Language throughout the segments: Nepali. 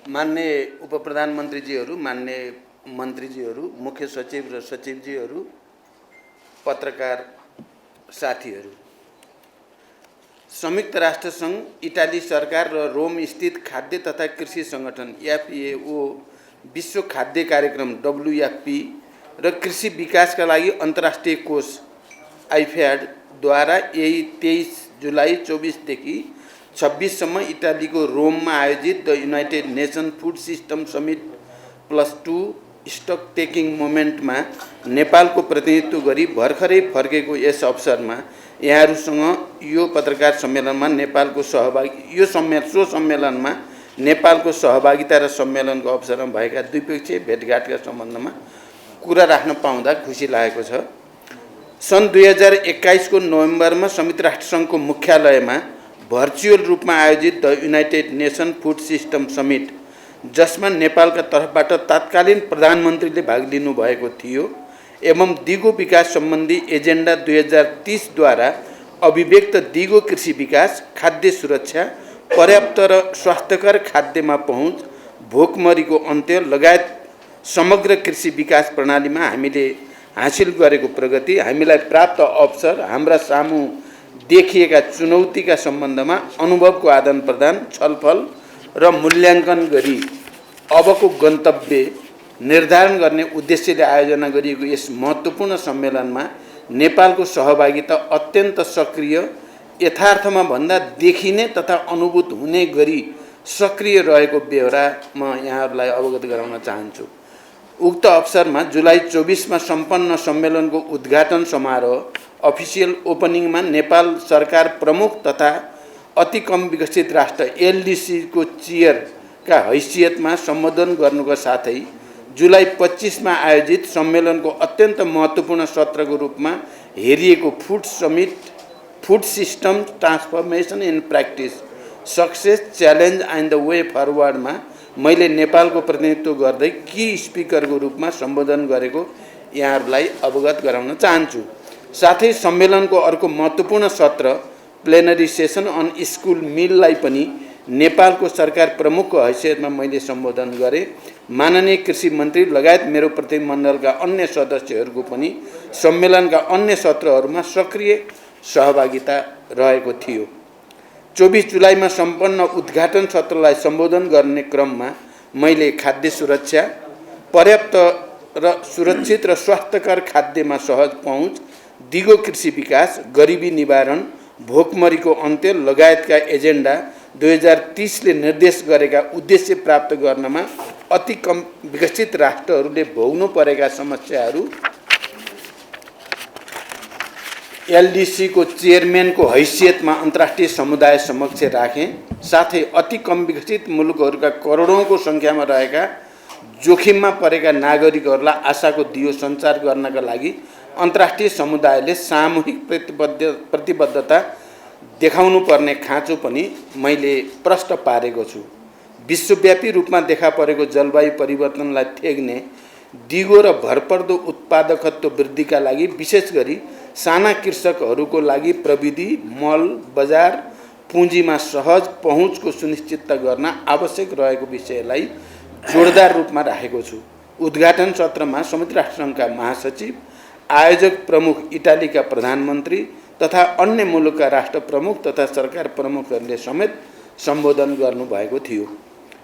माननीय उपप्रधानमन्त्रीजीहरू, माननीय मन्त्रीजीहरू, मुख्य सचिव र सचिवजीहरू, पत्रकार साथीहरू, संयुक्त राष्ट्र संघ, इटाली सरकार र रोम स्थित खाद्य तथा कृषि संगठन FAO, विश्व खाद्य कार्यक्रम WFP र कृषि विकासका लागि अन्तर्राष्ट्रिय कोष IFAD द्वारा यही 23 जुलाई 24 देखि 26 सम्म इटालीको रोममा आयोजित the United Nation food system summit +2 stock taking मोमेन्टमा नेपालको प्रतिनिधित्व गरी भर्खरै फर्केको यस अवसरमा यहाँहरूसँग यो पत्रकार सम्मेलनमा नेपालको सम्मेलनमा नेपालको सहभागिता र सम्मेलनको अवसरमा भएका द्विपक्षीय भेटघाटका सम्बन्धमा कुरा राख्न पाउँदा खुसी लागेको छ। सन् 2021 को नोभेम्बरमा संयुक्त राष्ट्रसङ्घको मुख्यालयमा भर्चुअल रूपमा आयोजित the United Nation food system summit, जसमा नेपालका तर्फबाट तत्कालीन प्रधानमन्त्रीले भाग लिनुभएको थियो एवं दिगो विकास सम्बन्धी एजेन्डा 2030 द्वारा अभिव्यक्त दिगो कृषि विकास, खाद्य सुरक्षा, पर्याप्त र स्वास्थ्यकर खाद्यमा पहुँच, भोकमरीको अन्त्य लगायत समग्र कृषि विकास प्रणालीमा हामीले हासिल गरेको प्रगति, हामीलाई प्राप्त अवसर, हाम्रा सामु देखिएका चुनौतीका सम्बन्धमा अनुभवको आदान प्रदान, छलफल र मूल्याङ्कन गरी अबको गन्तव्य निर्धारण गर्ने उद्देश्यले आयोजना गरिएको यस महत्त्वपूर्ण सम्मेलनमा नेपालको सहभागिता अत्यन्त सक्रिय, यथार्थमा भन्दा देखिने तथा अनुभूत हुने गरी सक्रिय रहेको बेहोरा म यहाँहरूलाई अवगत गराउन चाहन्छु। उक्त अवसरमा जुलाई 24 मा सम्पन्न सम्मेलनको उद्घाटन समारोह अफिसियल ओपनिङमा नेपाल सरकार प्रमुख तथा अति कम विकसित राष्ट्र LDC को चेयरका हैसियतमा सम्बोधन गर्नुका साथै जुलाई 25 मा आयोजित सम्मेलनको अत्यन्त महत्त्वपूर्ण सत्रको रूपमा हेरिएको food system transformation in practice, success, challenge and the way फरवर्डमा मैले नेपालको प्रतिनिधित्व गर्दै की स्पिकरको रूपमा सम्बोधन गरेको यहाँहरूलाई अवगत गराउन चाहन्छु। साथै सम्मेलनको अर्को महत्त्वपूर्ण सत्र प्लेनरी सेसन अन स्कुल मिललाई पनि नेपालको सरकार प्रमुखको हैसियतमा मैले सम्बोधन गरेँ। माननीय कृषि मन्त्री लगायत मेरो प्रतिनिधिमण्डलका अन्य सदस्यहरूको पनि सम्मेलनका अन्य सत्रहरूमा सक्रिय सहभागिता रहेको थियो। 24 जुलाईमा सम्पन्न उद्घाटन सत्रलाई सम्बोधन गर्ने क्रममा मैले खाद्य सुरक्षा, पर्याप्त र सुरक्षित र स्वास्थ्यकर खाद्यमा सहज पहुँच, दिगो कृषि विकास, गरिबी निवारण, भोकमरीको अन्त्य लगायतका एजेन्डा 2030 ले निर्देश गरेका उद्देश्य प्राप्त गर्नमा अति कम विकसित राष्ट्रहरूले भोग्नु परेका समस्याहरू LDC को चेयरम्यानको हैसियतमा अन्तर्राष्ट्रिय समुदाय समक्ष राखेँ। साथै अति कम विकसित मुलुकहरूका करोडौँको सङ्ख्यामा रहेका जोखिममा परेका नागरिकहरूलाई आशाको दियो सञ्चार गर्नका लागि अन्तर्राष्ट्रिय समुदायले सामूहिक प्रतिबद्धता देखाउनु पर्ने खाँचो पनि मैले प्रष्ट पारेको छु। विश्वव्यापी रूपमा देखा परेको जलवायु परिवर्तनलाई थेग्ने दिगो र भरपर्दो उत्पादकत्व वृद्धिका लागि विशेष गरी साना कृषकहरूको लागि प्रविधि, मल, बजार, पुँजीमा सहज पहुँचको सुनिश्चितता गर्न आवश्यक रहेको विषयलाई जोडदार रूपमा राखेको छु। उद्घाटन सत्रमा संयुक्त राष्ट्रसङ्घका महासचिव, आयोजक प्रमुख इटालीका प्रधानमन्त्री तथा अन्य मुलुकका राष्ट्र प्रमुख तथा सरकार प्रमुखहरूले समेत सम्बोधन गर्नुभएको थियो।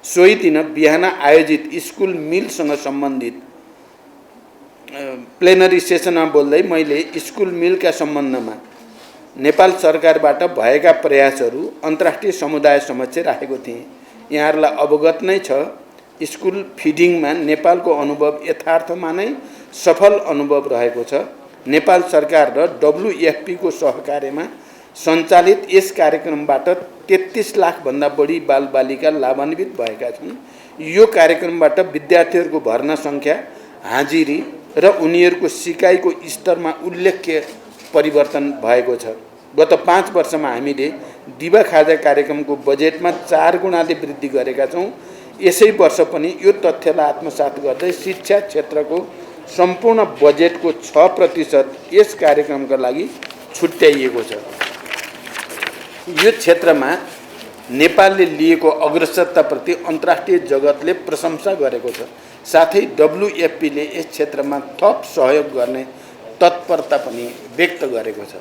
सोही दिन बिहान आयोजित स्कुल मिलसँग सम्बन्धित प्लेनरी सेसनमा बोल्दै मैले स्कुल मिलका सम्बन्धमा नेपाल सरकारबाट भएका प्रयासहरू अन्तर्राष्ट्रिय समुदाय समक्ष राखेको थिएँ। यहाँहरूलाई अवगत नै छ, स्कुल फिडिङमा नेपालको अनुभव यथार्थमा नै सफल अनुभव रहेको छ। नेपाल सरकार र WFP को सहकार्यमा सञ्चालित यस कार्यक्रमबाट 33 लाखभन्दा बढी बालबालिका लाभान्वित भएका छन्। यो कार्यक्रमबाट विद्यार्थीहरूको भर्ना सङ्ख्या, हाजिरी र उनीहरूको सिकाइको स्तरमा उल्लेख्य परिवर्तन भएको छ। गत 5 वर्षमा हामीले दिवा खाजा कार्यक्रमको बजेटमा 4 गुणाले वृद्धि गरेका छौँ। यसै वर्ष पनि यो तथ्यलाई आत्मसात गर्दै शिक्षा क्षेत्रको सम्पूर्ण बजेटको 6% यस कार्यक्रमका लागि छुट्याइएको छ। यो क्षेत्रमा नेपालले लिएको अग्रसरताप्रति अन्तर्राष्ट्रिय जगतले प्रशंसा गरेको छ। साथै डब्ल्युएफपीले यस क्षेत्रमा थप सहयोग गर्ने तत्परता पनि व्यक्त गरेको छ।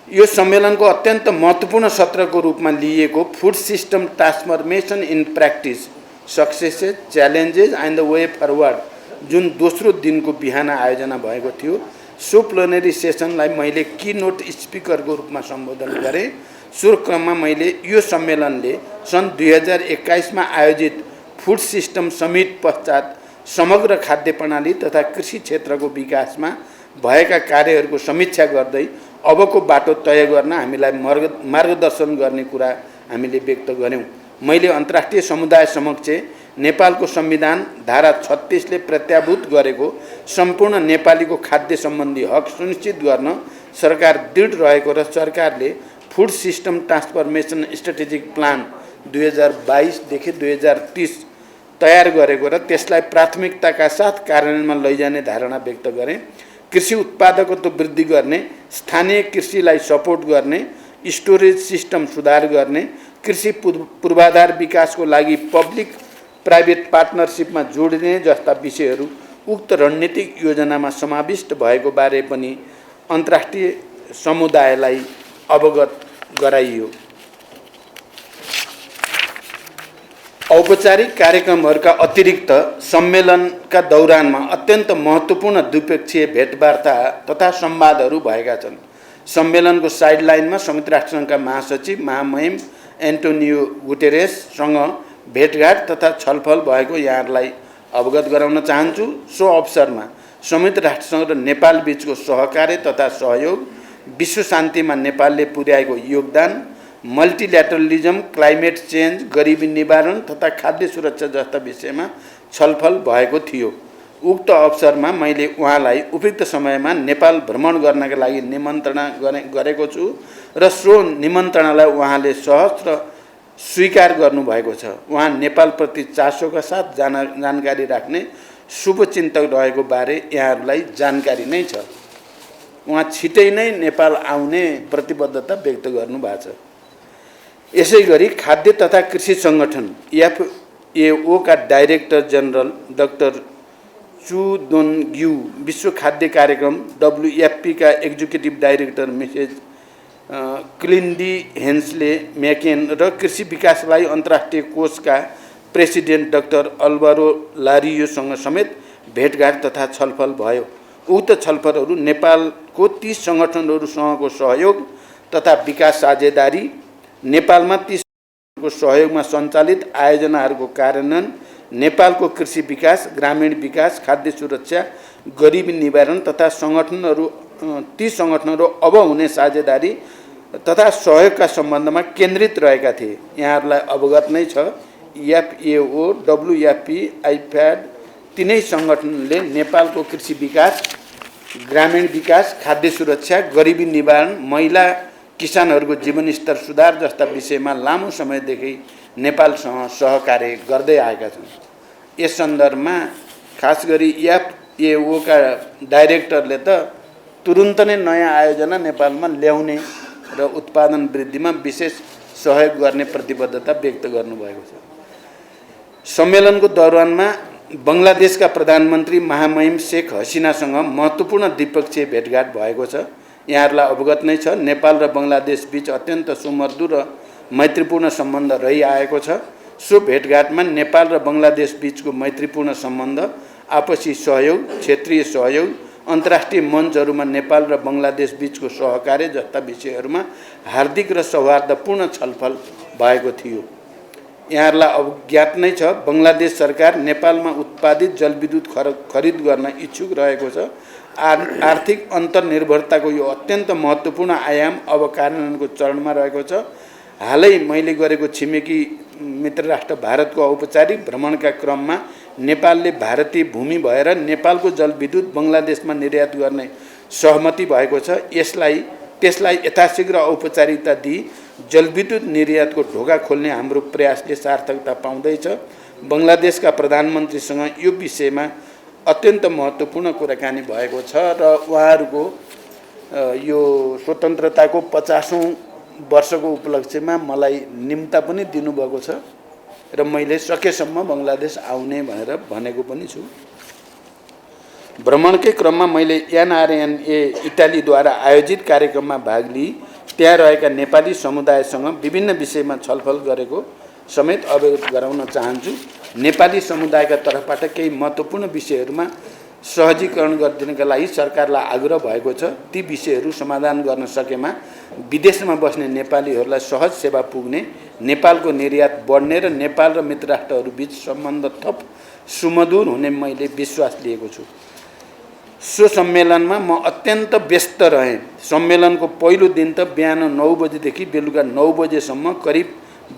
यो सम्मेलनको अत्यन्त महत्त्वपूर्ण सत्रको रूपमा लिएको food system transformation in practice successes challenges and the way forward जुन दोस्रो दिनको बिहान आयोजना भएको थियो, सो प्लेनरी सेसनलाई मैले कीनोट स्पिकरको रूपमा सम्बोधन गरेँ। सो क्रममा मैले यो सम्मेलनले सन् 2021 मा आयोजित फुड सिस्टम समिट पश्चात समग्र खाद्य प्रणाली तथा कृषि क्षेत्रको विकासमा भएका कार्यहरूको समीक्षा गर्दै अबको बाटो तय गर्न हामीलाई मार्गदर्शन गर्ने कुरा हामीले व्यक्त गर्यौं। मैले अन्तर्राष्ट्रिय समुदाय समक्ष नेपालको संविधान धारा 36 ले प्रत्याभूत गरेको सम्पूर्ण नेपालीको खाद्य सम्बन्धी हक सुनिश्चित गर्न सरकार दृढ रहेको र सरकारले food system transformation strategic plan 2022 देखि 2030 तयार गरेको र त्यसलाई प्राथमिकताका साथ कार्यान्वयनमा लैजाने धारणा व्यक्त गरे। कृषि उत्पादकत्व वृद्धि गर्ने, स्थानीय कृषिलाई सपोर्ट गर्ने, स्टोरेज सिस्टम सुधार गर्ने, कृषि पूर्वाधार विकासको लागि पब्लिक प्राइभेट पार्टनरसिपमा जोडिने जस्ता विषयहरू उक्त रणनीतिक योजनामा समाविष्ट भएको बारे पनि अन्तर्राष्ट्रिय समुदायलाई अवगत गराइयो। औपचारिक कार्यक्रमहरूका अतिरिक्त सम्मेलनका दौरानमा अत्यन्त महत्त्वपूर्ण द्विपक्षीय भेटवार्ता तथा संवादहरू भएका छन्। सम्मेलनको साइडलाइनमा संयुक्त राष्ट्रसङ्घका महासचिव महामहिम एन्टोनियो गुटेरेससँग भेटघाट तथा छलफल भएको यहाँहरूलाई अवगत गराउन चाहन्छु। सो अवसरमा संयुक्त राष्ट्रसङ्घ र नेपाल बीचको सहकार्य तथा सहयोग, विश्व शान्तिमा नेपालले पुर्याएको योगदान, मल्टिल्याटरलिजम, क्लाइमेट चेन्ज, गरिबी निवारण तथा खाद्य सुरक्षा जस्ता विषयमा छलफल भएको थियो। उक्त अवसरमा मैले उहाँलाई उपयुक्त समयमा नेपाल भ्रमण गर्नका लागि निमन्त्रणा गरेको छु र सो निमन्त्रणालाई उहाँले सहर्ष स्वीकार गर्नुभएको छ। उहाँ नेपालप्रति चासोका साथ जानकारी राख्ने शुभचिन्तक रहेको बारे यहाँहरूलाई जानकारी नै छ। उहाँ छिटै नै नेपाल आउने प्रतिबद्धता व्यक्त गर्नुभएको छ। यसैगरी खाद्य तथा कृषि संगठन एफएओ का डाइरेक्टर जनरल डाक्टर चु दोन्ग्यू, विश्व खाद्य कार्यक्रम डब्ल्युएफपी का एग्जिक्युटिभ डाइरेक्टर मिसेज क्लिन्डी हेन्सले म्याकेन र कृषि विकासलाई अन्तर्राष्ट्रिय कोषका प्रेसिडेन्ट डाक्टर अल्भारो लारियोसँग समेत भेटघाट तथा छलफल भयो। उक्त छलफलहरू नेपालको 30 सङ्गठनहरूसँगको सहयोग तथा विकास साझेदारी, नेपालमा 30 को सहयोगमा सञ्चालित आयोजनाहरूको कार्यान्वयन, नेपालको कृषि विकास, ग्रामीण विकास, खाद्य सुरक्षा, गरिबी निवारण तथा संगठनहरू 30 सङ्गठनहरू अब हुने साझेदारी तथा सहयोगका सम्बन्धमा केन्द्रित रहेका थिए। यहाँहरूलाई अवगत नै छ, एफएओ, डब्ल्युएफपी, आइफ्याड तीनै सङ्गठनले नेपालको कृषि विकास, ग्रामीण विकास, खाद्य सुरक्षा, गरिबी निवारण, महिला किसानहरूको जीवनस्तर सुधार जस्ता विषयमा लामो समयदेखि नेपालसँग सहकार्य गर्दै आएका छन्। यस सन्दर्भमा खास गरी एफएओ का डाइरेक्टरले त तुरुन्त नै नयाँ आयोजना नेपालमा ल्याउने र उत्पादन वृद्धिमा विशेष सहयोग गर्ने प्रतिबद्धता व्यक्त गर्नुभएको छ। सम्मेलनको दौरानमा बङ्गलादेशका प्रधानमन्त्री महामहिम शेख हसिनासँग महत्त्वपूर्ण द्विपक्षीय भेटघाट भएको छ। यहाँहरूलाई अवगत नै छ, नेपाल र बङ्गलादेश बीच अत्यन्त सुमधुर र मैत्रीपूर्ण सम्बन्ध रहिआएको छ। सो भेटघाटमा नेपाल र बङ्गलादेश बीचको मैत्रीपूर्ण सम्बन्ध, आपसी सहयोग, क्षेत्रीय सहयोग, अन्तर्राष्ट्रिय मञ्चहरूमा नेपाल र बङ्गलादेश बीचको सहकार्य जस्ता विषयहरूमा हार्दिक र सौहार्दपूर्ण छलफल भएको थियो। यहाँहरूलाई अवज्ञात नै छ, बङ्गलादेश सरकार नेपालमा उत्पादित जलविद्युत खरिद गर्न इच्छुक रहेको छ। आर्थिक अन्तर्निर्भरताको यो अत्यन्त महत्त्वपूर्ण आयाम अब कार्यान्वयनको चरणमा रहेको छ। हालै मैले गरेको छिमेकी मित्र राष्ट्र भारतको औपचारिक भ्रमणका क्रममा नेपालले भारतीय भूमि भएर नेपालको जलविद्युत बङ्गलादेशमा निर्यात गर्ने सहमति भएको छ। त्यसलाई यथाशीघ्र औपचारिकता दिई जलविद्युत निर्यातको ढोका खोल्ने हाम्रो प्रयासले सार्थकता पाउँदैछ। बङ्गलादेशका प्रधानमन्त्रीसँग यो विषयमा अत्यन्त महत्त्वपूर्ण कुराकानी भएको छ र उहाँहरूको यो स्वतन्त्रताको 50औं वर्षको उपलक्ष्यमा मलाई निम्ता पनि दिनुभएको छ र मैले सकेसम्म बङ्गलादेश आउने भनेर भनेको पनि छु। भ्रमणकै क्रममा मैले एनआरएनए इटालीद्वारा आयोजित कार्यक्रममा भाग लिई त्यहाँ रहेका नेपाली समुदायसँग विभिन्न विषयमा छलफल गरेको समेत अवगत गराउन चाहन्छु। नेपाली समुदायका तर्फबाट केही महत्त्वपूर्ण विषयहरूमा सहजीकरण गरिदिनका लागि सरकारलाई आग्रह भएको छ। ती विषयहरू समाधान गर्न सकेमा विदेशमा बस्ने नेपालीहरूलाई सहज सेवा पुग्ने, नेपालको निर्यात बढ्ने र नेपाल र मित्र राष्ट्रहरू बीच सम्बन्ध थप सुमधुर हुने मैले विश्वास लिएको छु। सो सम्मेलनमा म अत्यन्त व्यस्त रहेँ। सम्मेलनको पहिलो दिन त बिहान 9 बजेदेखि बेलुका 9 बजेसम्म करिब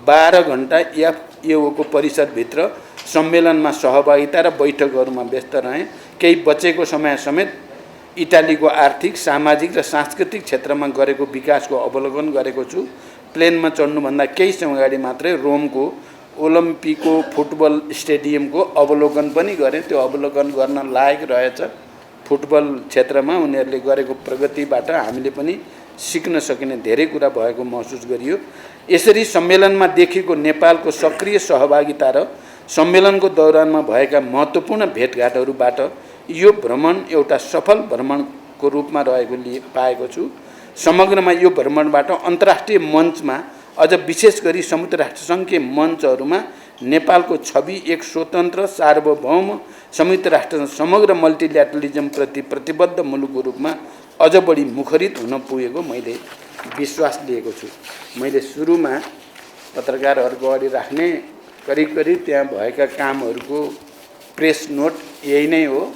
12 घण्टा एफएओको परिसरभित्र सम्मेलनमा सहभागिता र बैठकहरूमा व्यस्त रहेँ। केही बचेको समय समेत इटालीको आर्थिक, सामाजिक र सांस्कृतिक क्षेत्रमा गरेको विकासको अवलोकन गरेको छु। प्लेनमा चढ्नुभन्दा केही समय अगाडि मात्रै रोमको ओलम्पिको फुटबल स्टेडियमको अवलोकन पनि गरेँ। त्यो अवलोकन गर्न लायक रहेछ। फुटबल क्षेत्रमा उनीहरूले गरेको प्रगतिबाट हामीले पनि सिक्न सकिने धेरै कुरा भएको महसुस गरियो। यसरी सम्मेलनमा देखिएको नेपालको सक्रिय सहभागिता र सम्मेलनको दौरानमा भएका महत्त्वपूर्ण भेटघाटहरूबाट यो भ्रमण एउटा सफल भ्रमणको रूपमा रहेको पाएको छु। समग्रमा यो भ्रमणबाट अन्तर्राष्ट्रिय मञ्चमा अझ विशेष गरी संयुक्त राष्ट्रसङ्घीय मञ्चहरूमा नेपालको छवि एक स्वतन्त्र, सार्वभौम, संयुक्त राष्ट्र समग्र मल्टिल्याटरलिजम प्रति प्रतिबद्ध मुलुकको रूपमा अझ बढी मुखरित हुन पुगेको मैले विश्वास लिएको छु। मैले सुरुमा पत्रकारहरूको अगाडि राख्ने करिब करिब त्यहाँ भएका कामहरूको प्रेस नोट यही नै हो।